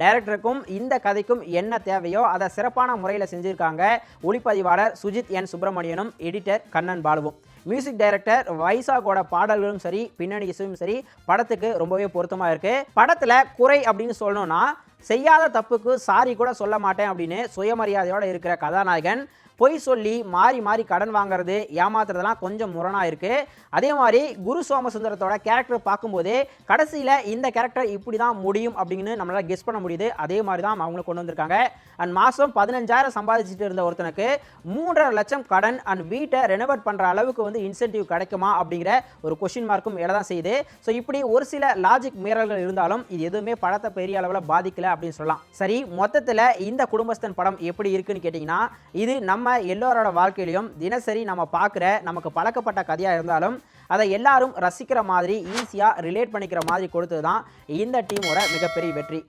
டைரக்டருக்கும் இந்த கதைக்கும் என்ன தேவையோ அதை சிறப்பான முறையில் செஞ்சுருக்காங்க ஒளிப்பதிவாளர் சுஜித் என் சுப்பிரமணியனும், எடிட்டர் கண்ணன் பாலுவும். மியூசிக் டைரக்டர் வைசாகோட பாடல்களும் சரி, பின்னணி இசையும் சரி படத்துக்கு ரொம்பவே பொருத்தமாக இருக்குது. படத்தில் குறை அப்படின்னு சொல்லணும்னா, செய்யாத தப்புக்கு சாரி கூட சொல்ல மாட்டேன் அப்படின்னு சுயமரியாதையோடு இருக்கிற கதாநாயகன் பொய் சொல்லி மாறி மாறி கடன் வாங்குறது, ஏமாத்துறதெல்லாம் கொஞ்சம் முரணாக இருக்குது. அதே மாதிரி குரு சோமசுந்தரத்தோட கேரக்டர் பார்க்கும்போதே கடைசியில் இந்த கேரக்டர் இப்படி தான் முடியும் அப்படின்னு நம்மளால் கெஸ் பண்ண முடியுது. அதே மாதிரி தான் அவங்களும் கொண்டு வந்திருக்காங்க. அண்ட் மாதம் 15,000 சம்பாதிச்சுட்டு இருந்த ஒருத்தனுக்கு 3.5 லட்சம் கடன் அண்ட் வீட்டை ரெனோவேட் பண்ணுற அளவுக்கு இன்சென்டிவ் கிடைக்குமா அப்படிங்கிற ஒரு கொஷின் மார்க்கும் எழ தான் செய்யுது. ஸோ இப்படி ஒரு சில லாஜிக் மீறல்கள் இருந்தாலும் இது எதுவுமே படத்தை பெரிய அளவில் பாதிக்கல அப்படின்னு சொல்லலாம். சரி, மொத்தத்தில் இந்த குடும்பஸ்தன் படம் எப்படி இருக்குன்னு கேட்டிங்கன்னா, இது நம்ம எல்லோரோட வாழ்க்கையிலையும் தினசரி நம்ம பார்க்குற, நமக்கு பழக்கப்பட்ட கதையாக இருந்தாலும் அதை எல்லாரும் ரசிக்கிற மாதிரி ஈஸியாக ரிலேட் பண்ணிக்கிற மாதிரி கொடுத்தது தான் இந்த டீமோட மிகப்பெரிய வெற்றி.